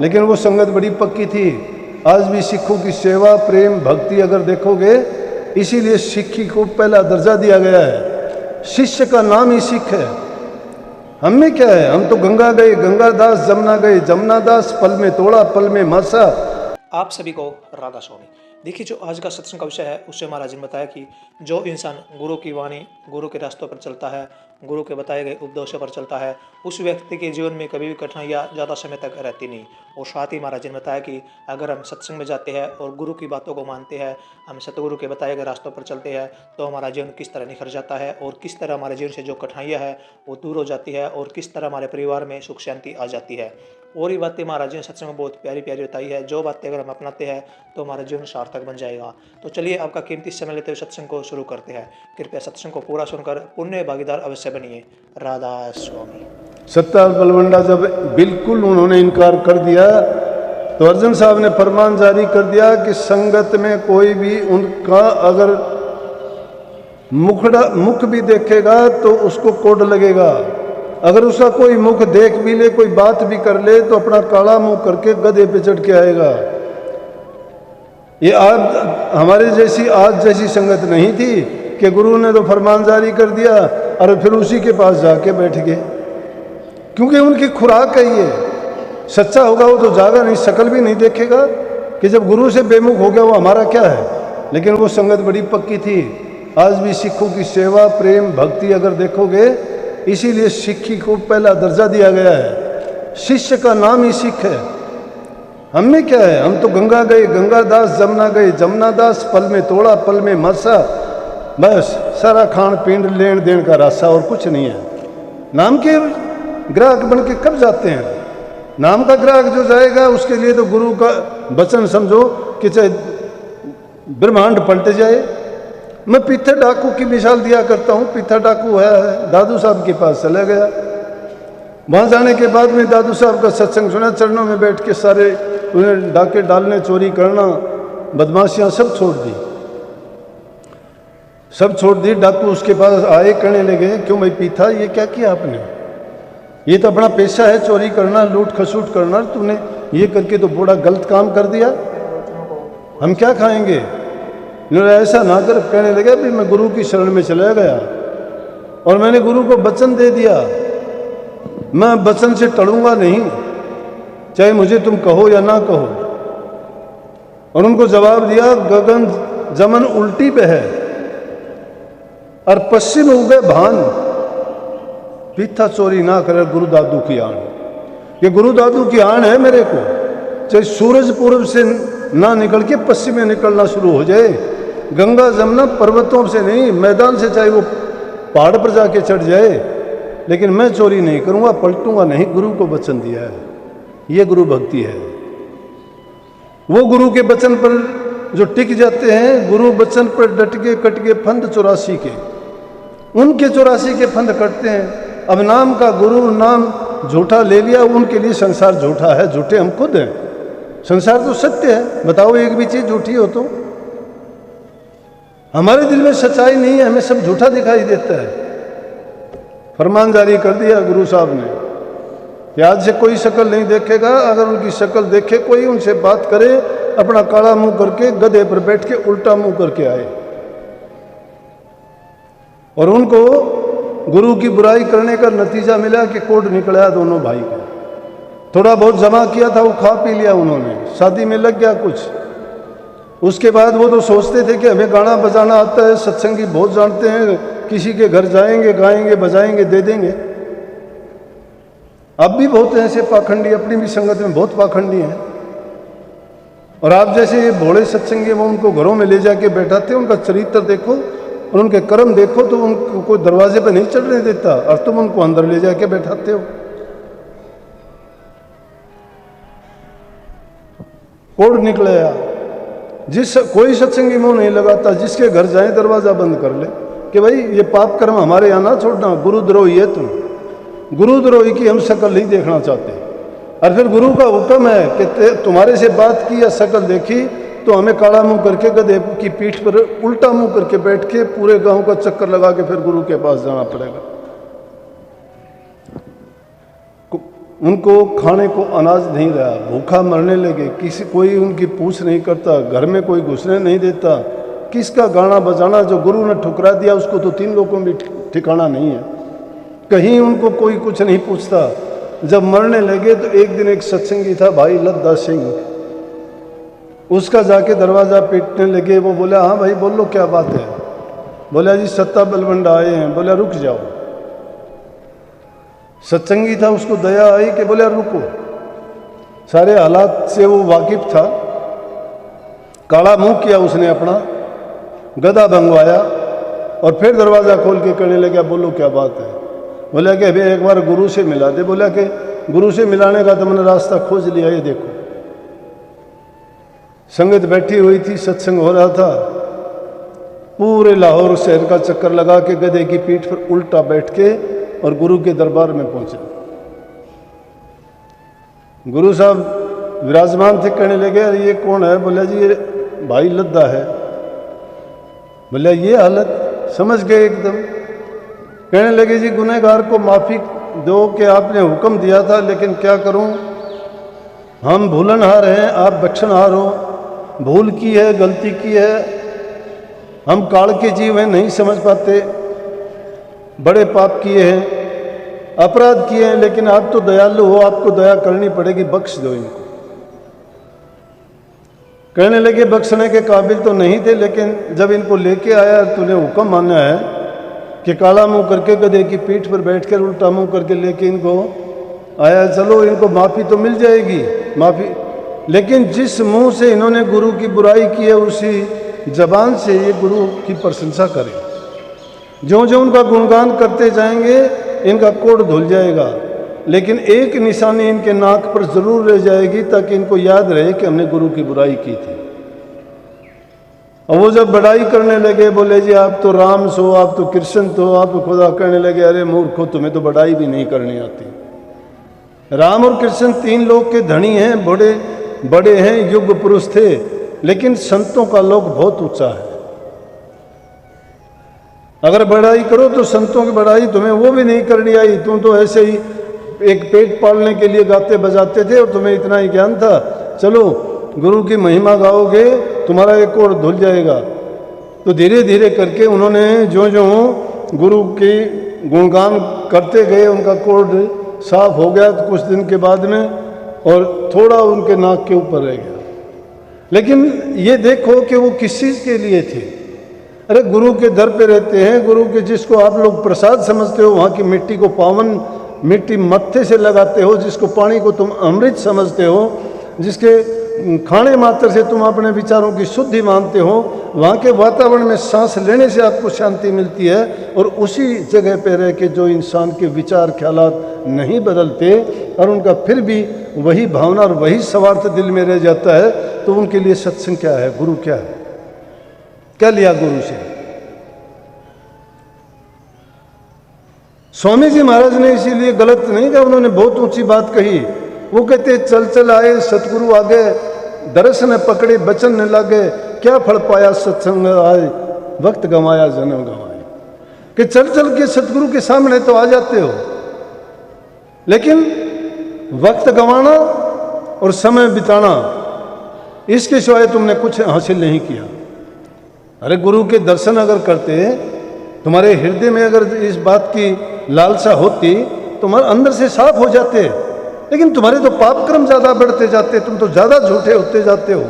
लेकिन वो संगत बड़ी पक्की थी। आज भी सिखों की सेवा, प्रेम, भक्ति अगर देखोगे, इसीलिए सिक्खी को पहला दर्जा दिया गया है। शिष्य का नाम ही सिख है। हम में क्या है, हम तो गंगा गए गंगादास, जमुना गए जमुनादास, पल में तोड़ा पल में मासा। आप सभी को राधा स्वामी। देखिए, जो आज का सत्संग का विषय है उससे महाराज जी ने बताया कि जो इंसान गुरु की वाणी, गुरु के रास्तों पर चलता है, गुरु के बताए गए उपदेशों पर चलता है, उस व्यक्ति के जीवन में कभी भी कठिनाइयाँ ज़्यादा समय तक रहती नहीं। और साथ ही महाराज जी ने बताया कि अगर हम सत्संग में जाते हैं और गुरु की बातों को मानते हैं, हम सतगुरु के बताए गए रास्तों पर चलते हैं, तो हमारा जीवन किस तरह निखर जाता है और किस तरह हमारे जीवन से जो कठिनाइयाँ हैं वो दूर हो जाती है और किस तरह हमारे परिवार में सुख शांति आ जाती है। और ये बातें महाराज जी ने सत्संग में बहुत प्यारी प्यारी बताई है। जो बातें अगर हम अपनाते हैं तो हमारा जीवन सार्थक बन जाएगा। तो चलिए, आपका कीमती समय लेते हुए सत्संग को शुरू करते हैं। कृपया सत्संग को पूरा सुनकर पुण्य भागीदार अवश्य बनिए। राधा स्वामी। सत्ता बलवंडा जब बिल्कुल उन्होंने इनकार कर दिया, तो अर्जुन साहब ने फरमान जारी कर दिया कि संगत में कोई भी उनका अगर मुख भी देखेगा तो उसको कोड लगेगा। अगर उसका कोई मुख देख भी ले, कोई बात भी कर ले, तो अपना काला मुंह करके गधे पे चढ़ के आएगा। ये आज हमारे जैसी आज जैसी संगत नहीं थी कि गुरु ने तो फरमान जारी कर दिया और फिर उसी के पास जाके बैठ गए, क्योंकि उनकी खुराक है ये। सच्चा होगा वो तो जागा नहीं, शकल भी नहीं देखेगा कि जब गुरु से बेमुख हो गया वो हमारा क्या है। लेकिन वो संगत बड़ी पक्की थी। आज भी सिखों की सेवा, प्रेम, भक्ति अगर देखोगे, इसीलिए सिक्खी को पहला दर्जा दिया गया है। शिष्य का नाम ही सिख है। हम में क्या है, हम तो गंगा गए गंगादास, जमुना गए जमुनादास, पल में तोड़ा पल में मासा। बस सारा खान पीन लेन देन का रास्ता और कुछ नहीं है। नाम के ग्राहक बन के कब जाते हैं? नाम का ग्राहक जो जाएगा उसके लिए तो गुरु का वचन समझो कि चाहे ब्रह्मांड पलट जाए। मैं पीथर डाकू की मिसाल दिया करता हूँ। पीथर डाकू है, दादू साहब के पास चला गया। वहाँ जाने के बाद में दादू साहब का सत्संग सुना, चरणों में बैठ के सारे उन्हें डाके डालने, चोरी करना, बदमाशियाँ सब छोड़ दी, सब छोड़ दी। डाकू उसके पास आए, कहने लगे, क्यों भाई पीथा, ये क्या किया आपने? ये तो अपना पेशा है, चोरी करना, लूट खसूट करना, तूने ये करके तो बड़ा गलत काम कर दिया, हम क्या खाएंगे? ऐसा ना कर। कहने लगे, भाई मैं गुरु की शरण में चला गया और मैंने गुरु को वचन दे दिया, मैं वचन से टलूंगा नहीं, चाहे मुझे तुम कहो या ना कहो। और उनको जवाब दिया, गगन जमन उल्टी पे है और पश्चिम उगे भान, पीथा चोरी ना करे गुरु दादू की आन। ये गुरु दादू की आन है मेरे को। चाहे सूरज पूर्व से ना निकल के पश्चिम में निकलना शुरू हो जाए, गंगा जमुना पर्वतों से नहीं, मैदान से, चाहे वो पहाड़ पर जाके चढ़ जाए, लेकिन मैं चोरी नहीं करूंगा, पलटूंगा नहीं। गुरु को वचन दिया है, ये गुरु भक्ति है। वो गुरु के वचन पर जो टिक जाते हैं, गुरु वचन पर डट के कट के फंद 84 के, उनके 84 के फंद कटते हैं। अब नाम का गुरु नाम झूठा ले लिया, उनके लिए संसार झूठा है, झूठे हम खुद हैं। संसार तो सत्य है, बताओ एक भी चीज झूठी हो तो? हमारे दिल में सच्चाई नहीं है, हमें सब झूठा दिखाई देता है। फरमान जारी कर दिया गुरु साहब ने कि आज से कोई शक्ल नहीं देखेगा। अगर उनकी शक्ल देखे कोई, उनसे बात करे, अपना काला मुंह करके गधे पर बैठ के उल्टा मुंह करके आए। और उनको गुरु की बुराई करने का नतीजा मिला कि कोर्ट निकला दोनों भाई का। थोड़ा बहुत जमा किया था वो खा पी लिया उन्होंने, शादी में लग गया कुछ। उसके बाद वो तो सोचते थे कि हमें गाना बजाना आता है, सत्संगी बहुत जानते हैं, किसी के घर जाएंगे, गाएंगे, बजाएंगे, दे देंगे। अब भी बहुत ऐसे पाखंडी, अपनी भी संगत में बहुत पाखंडी हैं। और आप जैसे ये भोले सत्संगी, वो उनको घरों में ले जाके बैठाते, उनका चरित्र देखो और उनके कर्म देखो तो उनको कोई दरवाजे पर नहीं चढ़ने देता, और तुम उनको अंदर ले जाके बैठाते हो। कोड निकला, कोई सत्संगी मुंह नहीं लगाता, जिसके घर जाए दरवाजा बंद कर ले कि भाई ये पाप कर्म हमारे यहाँ ना छोड़ना, गुरुद्रोही है तुम। गुरुद्रोही की हम शक्ल नहीं देखना चाहते। और फिर गुरु का हुक्म है कि तुम्हारे से बात की या शक्ल देखी तो हमें काला मुंह करके गधे की पीठ पर उल्टा मुंह करके बैठ के पूरे गांव का चक्कर लगा के फिर गुरु के पास जाना पड़ेगा। उनको खाने को अनाज नहीं रहा, भूखा मरने लगे, किसी कोई उनकी पूछ नहीं करता, घर में कोई घुसने नहीं देता। किसका गाना बजाना जो गुरु ने ठुकरा दिया उसको तो 3 लोगों में ठिकाना नहीं है, कहीं उनको कोई कुछ नहीं पूछता। जब मरने लगे तो एक दिन एक सत्संगी था भाई लद्दा सिंह, उसका जाके दरवाज़ा पीटने लगे। वो बोला हाँ भाई बोलो क्या बात है। बोला जी सत्ता बलवंडा आए हैं। बोला रुक जाओ। सत्संगी था, उसको दया आई कि बोला रुको। सारे हालात से वो वाकिफ था। काला मुंह किया उसने अपना, गदा भंगवाया और फिर दरवाज़ा खोल के कहने लगा बोलो क्या बात है। बोला कि अभी एक बार गुरु से मिला दे। बोला कि गुरु से मिलाने का तो मैंने रास्ता खोज लिया, ये देखो। संगत बैठी हुई थी, सत्संग हो रहा था। पूरे लाहौर शहर का चक्कर लगा के गधे की पीठ पर उल्टा बैठ के और गुरु के दरबार में पहुंचे। गुरु साहब विराजमान थे, कहने लगे अरे ये कौन है। बोला जी ये भाई लद्दा है। बोला ये हालत, समझ गए एकदम। कहने लगे जी गुनहगार को माफ़ी दो कि आपने हुक्म दिया था, लेकिन क्या करूं, हम भूलनहार हैं, आप बख्शनहार हो। भूल की है, गलती की है, हम काल के जीव हैं, नहीं समझ पाते। बड़े पाप किए हैं, अपराध किए हैं, लेकिन आप तो दयालु हो, आपको दया करनी पड़ेगी, बख्श दो इनको। कहने लगे बख्शने के काबिल तो नहीं थे, लेकिन जब इनको लेके आया तूने हुक्म माना है कि काला मुंह करके गधे की पीठ पर बैठकर उल्टा मुंह करके लेके इनको आया, चलो इनको माफ़ी तो मिल जाएगी, माफ़ी। लेकिन जिस मुंह से इन्होंने गुरु की बुराई की है उसी जबान से ये गुरु की प्रशंसा करें। जो जो उनका गुणगान करते जाएंगे इनका कोड धुल जाएगा, लेकिन एक निशानी इनके नाक पर जरूर रह जाएगी ताकि इनको याद रहे कि हमने गुरु की बुराई की थी। और वो जब बड़ाई करने लगे, बोले जी आप तो राम सो, आप तो कृष्ण तो, आप तो खुदा। कहने लगे अरे मूर्खो, तुम्हें तो बड़ाई भी नहीं करनी आती। राम और कृष्ण 3 लोग के धनी हैं, बड़े हैं, युग पुरुष थे, लेकिन संतों का लोक बहुत ऊंचा है। अगर बड़ाई करो तो संतों की बड़ाई तुम्हें वो भी नहीं करनी आई। तुम तो ऐसे ही एक पेट पालने के लिए गाते बजाते थे और तुम्हें इतना ही ज्ञान था। चलो गुरु की महिमा गाओगे, तुम्हारा एक और धुल जाएगा। तो धीरे धीरे करके उन्होंने जो जो गुरु की गुणगान करते गए, उनका कोड साफ हो गया कुछ दिन के बाद में, और थोड़ा उनके नाक के ऊपर रह गया। लेकिन ये देखो कि वो किस चीज़ के लिए थे। अरे गुरु के दर पे रहते हैं, गुरु के जिसको आप लोग प्रसाद समझते हो, वहाँ की मिट्टी को पावन मिट्टी मत्थे से लगाते हो, जिसको पानी को तुम अमृत समझते हो, जिसके खाने मात्र से तुम अपने विचारों की शुद्धि मानते हो, वहाँ के वातावरण में सांस लेने से आपको शांति मिलती है। और उसी जगह पे रह के जो इंसान के विचार ख्यालात नहीं बदलते और उनका फिर भी वही भावना और वही स्वार्थ दिल में रह जाता है, तो उनके लिए सत्संग क्या है, गुरु क्या है, क्या लिया गुरु से। स्वामी जी महाराज ने इसीलिए गलत नहीं कहा, उन्होंने बहुत ऊंची बात कही। वो कहते चल चल आए सतगुरु आगे, दर्शन पकड़े बचन न लागे, क्या फल पाया सत्संग आए, वक्त गंवाया जन्म गंवाए। कि चल चल के सतगुरु के सामने तो आ जाते हो, लेकिन वक्त गंवाना और समय बिताना, इसके सिवाय तुमने कुछ हासिल नहीं किया। अरे गुरु के दर्शन अगर करते, तुम्हारे हृदय में अगर इस बात की लालसा होती, तुम्हारे अंदर से साफ हो जाते। लेकिन तुम्हारे तो पाप कर्म ज्यादा बढ़ते जाते, तुम तो ज्यादा झूठे होते जाते हो।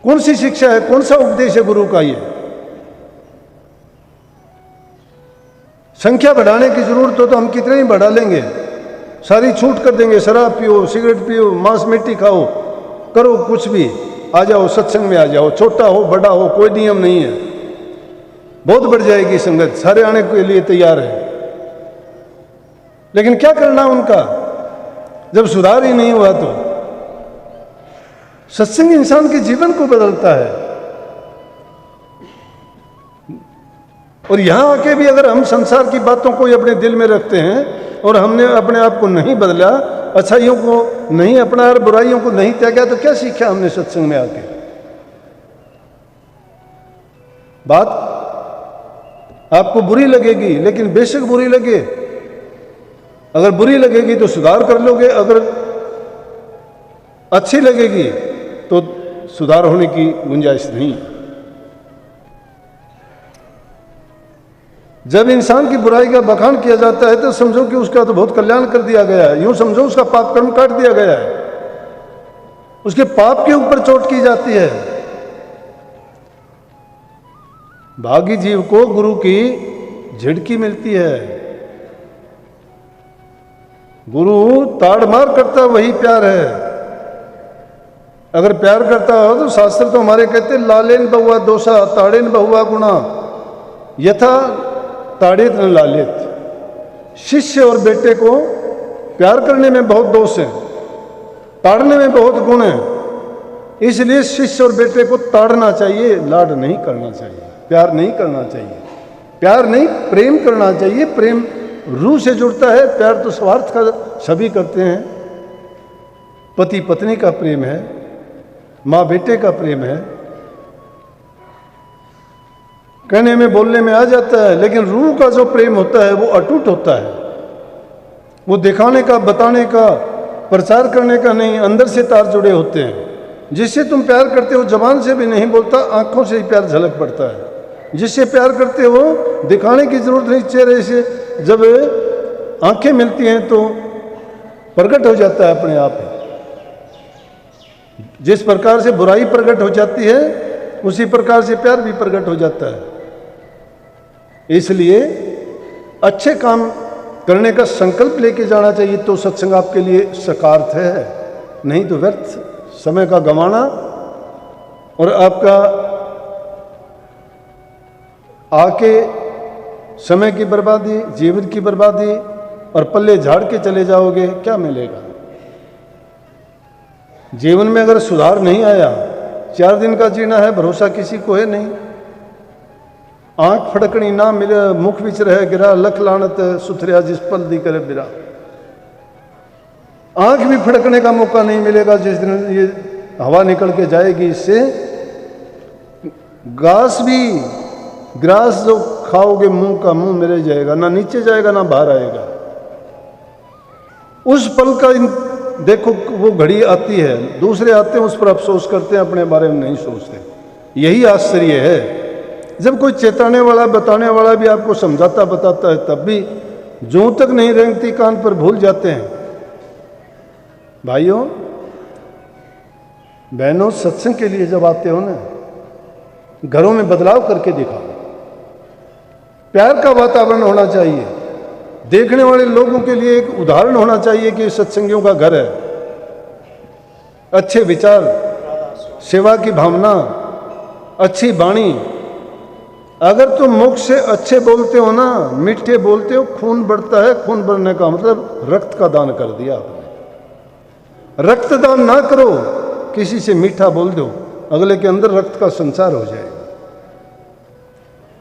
कौन सी शिक्षा है, कौन सा उपदेश है गुरु का? ये संख्या बढ़ाने की जरूरत हो तो हम कितने ही बढ़ा लेंगे, सारी छूट कर देंगे। शराब पियो, सिगरेट पियो, मांस मिट्टी खाओ, करो कुछ भी, आ जाओ सत्संग में आ जाओ, छोटा हो बड़ा हो कोई नियम नहीं है। बहुत बढ़ जाएगी संगत, सारे आने के लिए तैयार है। लेकिन क्या करना उनका जब सुधार ही नहीं हुआ? तो सत्संग इंसान के जीवन को बदलता है। और यहां आके भी अगर हम संसार की बातों को अपने दिल में रखते हैं और हमने अपने आप को नहीं बदला, अच्छाइयों को नहीं अपना और बुराइयों को नहीं त्यागा, तो क्या सीखा हमने सत्संग में आके? बात आपको बुरी लगेगी, लेकिन बेशक बुरी लगे, अगर बुरी लगेगी तो सुधार कर लोगे, अगर अच्छी लगेगी तो सुधार होने की गुंजाइश नहीं। जब इंसान की बुराई का बखान किया जाता है तो समझो कि उसका तो बहुत कल्याण कर दिया गया है, यूं समझो उसका पाप कर्म काट दिया गया है, उसके पाप के ऊपर चोट की जाती है। भागी जीव को गुरु की झिड़की मिलती है। गुरु ताड़ मार करता वही प्यार है। अगर प्यार करता हो तो शास्त्र तो हमारे कहते लालेन बहुआ दोषा ताड़ेन बहुआ गुणा यथा ताड़ित न लालित। शिष्य और बेटे को प्यार करने में बहुत दोष है, ताड़ने में बहुत गुण है, इसलिए शिष्य और बेटे को ताड़ना चाहिए, लाड नहीं करना चाहिए, प्यार नहीं करना चाहिए, प्यार नहीं प्रेम करना चाहिए। प्रेम रूह से जुड़ता है, प्यार तो स्वार्थ का सभी करते हैं। पति पत्नी का प्रेम है, माँ बेटे का प्रेम है, कहने में बोलने में आ जाता है, लेकिन रूह का जो प्रेम होता है वो अटूट होता है। वो दिखाने का, बताने का, प्रचार करने का नहीं, अंदर से तार जुड़े होते हैं। जिससे तुम प्यार करते हो जबान से भी नहीं बोलता, आंखों से ही प्यार झलक पड़ता है। जिससे प्यार करते हो दिखाने की जरूरत नहीं, चेहरे से जब आंखें मिलती हैं तो प्रकट हो जाता है अपने आप। जिस प्रकार से बुराई प्रकट हो जाती है उसी प्रकार से प्यार भी प्रकट हो जाता है। इसलिए अच्छे काम करने का संकल्प लेके जाना चाहिए तो सत्संग आपके लिए सकारार्थ है, नहीं तो व्यर्थ समय का गंवाना और आपका आके समय की बर्बादी, जीवन की बर्बादी, और पल्ले झाड़ के चले जाओगे, क्या मिलेगा? जीवन में अगर सुधार नहीं आया, 4 दिन का जीना है, भरोसा किसी को है नहीं। आंख फड़कनी ना मिले, मुख विच रह गिरा, लख लानत सुथरिया जिस पल दी करे बिरा। आंख भी फड़कने का मौका नहीं मिलेगा जिस दिन ये हवा निकल के जाएगी इससे। घास भी, ग्रास जो खाओगे मुंह का मुंह में रह जाएगा, ना नीचे जाएगा ना बाहर आएगा। उस पल का देखो वो घड़ी आती है, दूसरे आते हैं उस पर अफसोस करते हैं, अपने बारे में नहीं सोचते। यही आश्चर्य है, जब कोई चेताने वाला, बताने वाला भी आपको समझाता बताता है तब भी जो तक नहीं रेंगती कान पर भूल जाते हैं। भाइयों बहनों, सत्संग के लिए जब आते हो ना, घरों में बदलाव करके दिखाओ। प्यार का वातावरण होना चाहिए, देखने वाले लोगों के लिए एक उदाहरण होना चाहिए कि सत्संगियों का घर है। अच्छे विचार, सेवा की भावना, अच्छी वाणी। अगर तुम मुख से अच्छे बोलते हो ना, मीठे बोलते हो, खून बढ़ता है। खून बढ़ने का मतलब रक्त का दान कर दिया आपने। रक्तदान ना करो, किसी से मीठा बोल दो, अगले के अंदर रक्त का संचार हो जाएगा।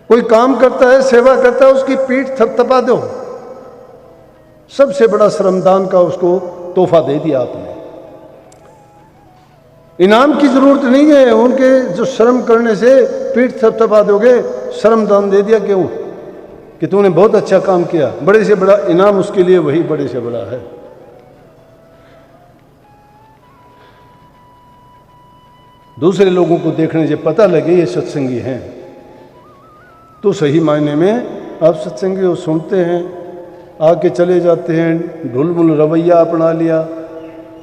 कोई काम करता है, सेवा करता है, उसकी पीठ थपथपा दो। सबसे बड़ा श्रमदान का उसको तोहफा दे दिया आपने। इनाम की जरूरत नहीं है, उनके जो श्रम करने से पीठ थपथपा दोगे, श्रमदान दे दिया। क्यों? कि तूने बहुत अच्छा काम किया। बड़े से बड़ा इनाम उसके लिए वही बड़े से बड़ा है। दूसरे लोगों को देखने से पता लगे ये सत्संगी हैं, तो सही मायने में आप सत्संगी को सुनते हैं, आके चले जाते हैं, ढुलमुल रवैया अपना लिया,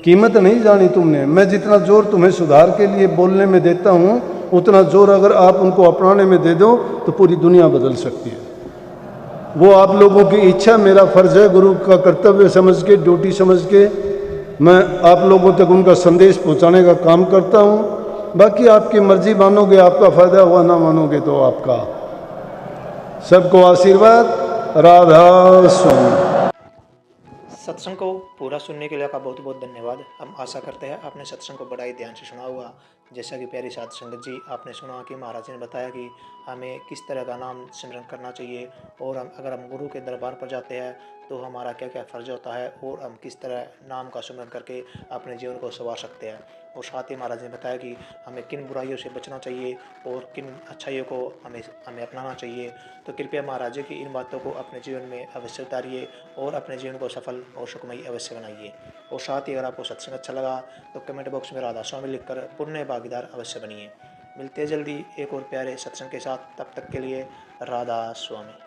कीमत नहीं जानी तुमने। मैं जितना जोर तुम्हें सुधार के लिए बोलने में देता हूँ, उतना जोर अगर आप उनको अपनाने में दे दो तो पूरी दुनिया बदल सकती है। वो आप लोगों की इच्छा, मेरा फर्ज है गुरु का कर्तव्य समझ के, ड्यूटी समझ के मैं आप लोगों तक उनका संदेश पहुँचाने का काम करता हूँ। बाकी आपकी मर्जी, मानोगे आपका फायदा हुआ, ना मानोगे तो आपका। सबको आशीर्वाद। राधा स्वामी। सत्संग को पूरा सुनने के लिए आपका बहुत बहुत धन्यवाद। हम आशा करते हैं आपने सत्संग को बड़ा ही ध्यान से सुना होगा। जैसा कि प्यारी साध संगत जी, आपने सुना कि महाराज जी ने बताया कि हमें किस तरह का नाम सिमरन करना चाहिए, और अगर हम गुरु के दरबार पर जाते हैं तो हमारा क्या क्या फ़र्ज होता है और हम किस तरह नाम का सुमिरन करके अपने जीवन को संवार सकते हैं। और साथ ही महाराज ने बताया कि हमें किन बुराइयों से बचना चाहिए और किन अच्छाइयों को हमें हमें अपनाना चाहिए। तो कृपया महाराज जी की इन बातों को अपने जीवन में अवश्य उतारिए और अपने जीवन को सफल और सुखमयी अवश्य बनाइए। और साथ ही अगर आपको सत्संग अच्छा लगा तो कमेंट बॉक्स में राधा स्वामी लिखकर पुण्य भागीदार अवश्य बनिए। मिलते हैं जल्दी एक और प्यारे सत्संग के साथ, तब तक के लिए राधा स्वामी।